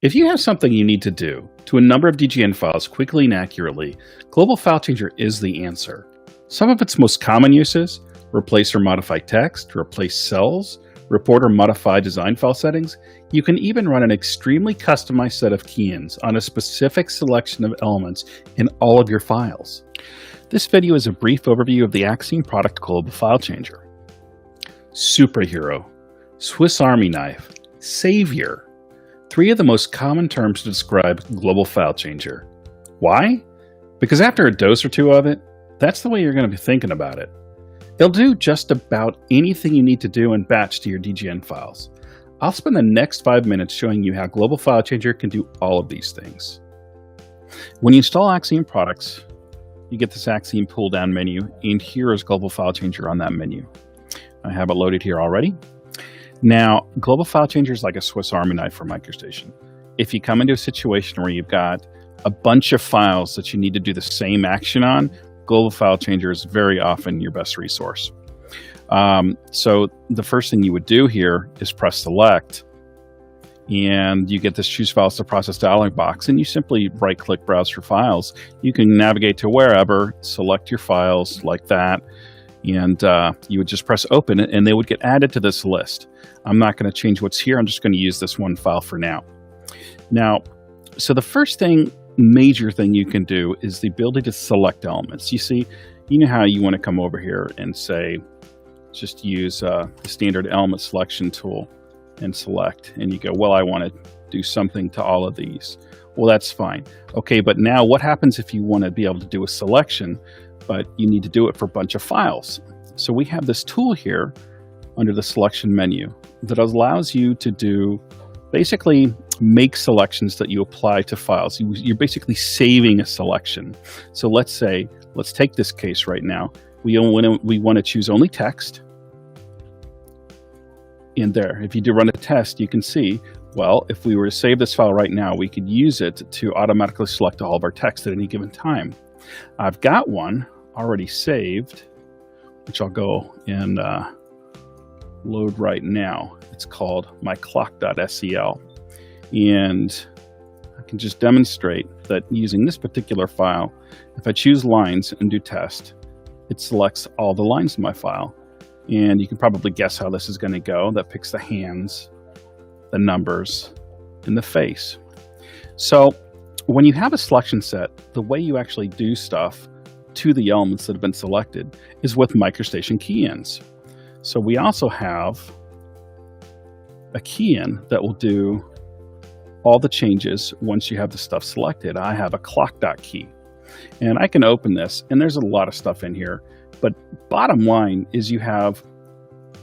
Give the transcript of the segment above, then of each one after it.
If you have something you need to do to a number of DGN files quickly and accurately, Global File Changer is the answer. Some of its most common uses: replace or modify text, replace cells, report or modify design file settings. You can even run an extremely customized set of key-ins on a specific selection of elements in all of your files. This video is a brief overview of the Axiom product Global File Changer. Superhero, Swiss Army knife, savior. Three of the most common terms to describe Global File Changer. Why? Because after a dose or two of it, that's the way you're going to be thinking about it. It'll do just about anything you need to do in batch to your DGN files. I'll spend the next 5 minutes showing you how Global File Changer can do all of these things. When you install Axiom products, you get this Axiom pull-down menu, and here is Global File Changer on that menu. I have it loaded here already. Now, Global File Changer is like a Swiss Army knife for MicroStation. If you come into a situation where you've got a bunch of files that you need to do the same action on, Global File Changer is very often your best resource. So the first thing you would do here is press select, and you get this choose files to process dialog box, and you simply right-click browse for files. You can navigate to wherever, select your files like that, and you would just press open and they would get added to this list. I'm not going to change what's here. I'm just going to use this one file for now. So the first major thing you can do is the ability to select elements. You know how you want to come over here and say, just use the standard element selection tool and select, and you go, well, I want to do something to all of these. Well, that's fine. Okay, but now what happens if you want to be able to do a selection, but you need to do it for a bunch of files? So we have this tool here under the selection menu that allows you to do basically make selections that you apply to files. You're basically saving a selection. So let's take this case right now. We want to choose only text. And there, if you do run a test, you can see, well, if we were to save this file right now, we could use it to automatically select all of our text at any given time. I've got one already saved, which I'll go and load right now. It's called my clock.scl. And I can just demonstrate that using this particular file, if I choose lines and do test, it selects all the lines in my file. And you can probably guess how this is going to go. That picks the hands, the numbers, and the face. So when you have a selection set, the way you actually do stuff to the elements that have been selected is with MicroStation key-ins. So we also have a key-in that will do all the changes once you have the stuff selected. I have a clock.key, and I can open this, and there's a lot of stuff in here, but bottom line is you have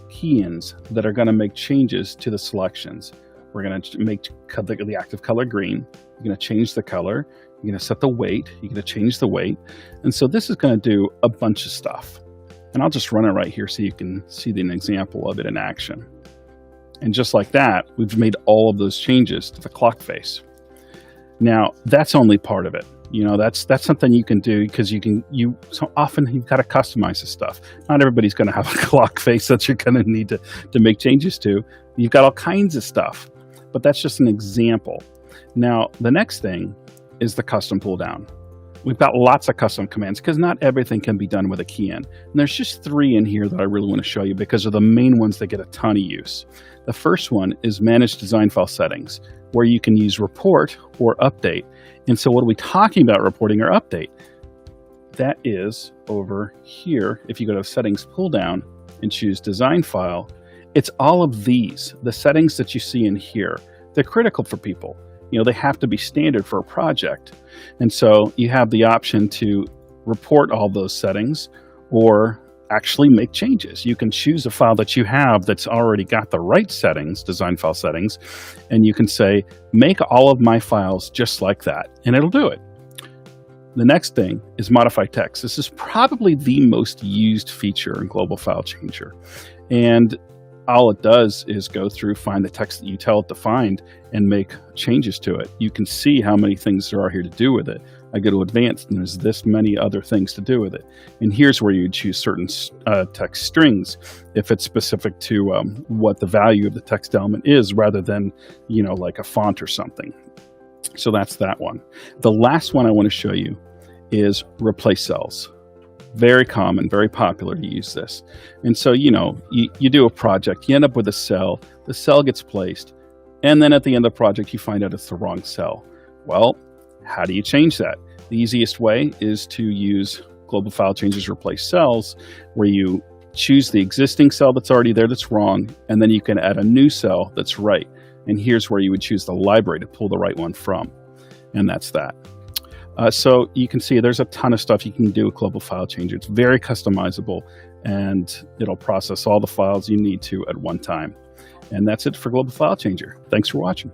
key-ins that are going to make changes to the selections. We're going to make the active color green. You're going to change the color. You're going to set the weight. You're going to change the weight. And so this is going to do a bunch of stuff. And I'll just run it right here so you can see an example of it in action. And just like that, we've made all of those changes to the clock face. Now, that's only part of it. You know, that's something you can do because so often you've got to customize this stuff. Not everybody's going to have a clock face that you're going to need to make changes to. You've got all kinds of stuff, but that's just an example. Now, the next thing is the custom pull down. We've got lots of custom commands because not everything can be done with a key-in. And there's just 3 in here that I really want to show you because they're the main ones that get a ton of use. The first one is manage design file settings, where you can use report or update. And so what are we talking about reporting or update? That is over here. If you go to settings pull down and choose design file, it's all of these, the settings that you see in here. They're critical for people. You know, they have to be standard for a project. And so you have the option to report all those settings or actually make changes. You can choose a file that you have that's already got the right settings, design file settings, and you can say, make all of my files just like that, and it'll do it. The next thing is modify text. This is probably the most used feature in Global File Changer. And all it does is go through, find the text that you tell it to find, and make changes to it. You can see how many things there are here to do with it. I go to advanced, and there's this many other things to do with it. And here's where you choose certain text strings if it's specific to what the value of the text element is, rather than, you know, like a font or something. So that's that one. The last one I want to show you is replace cells. Very common, very popular to use this. And so, you do a project, you end up with a cell, the cell gets placed, and then at the end of the project, you find out it's the wrong cell. Well, how do you change that? The easiest way is to use global file changes replace cells, where you choose the existing cell that's already there that's wrong, and then you can add a new cell that's right. And here's where you would choose the library to pull the right one from. And that's that. So you can see there's a ton of stuff you can do with global file changer. It's very customizable, and it'll process all the files you need to at one time. And that's it for global file changer. Thanks for watching.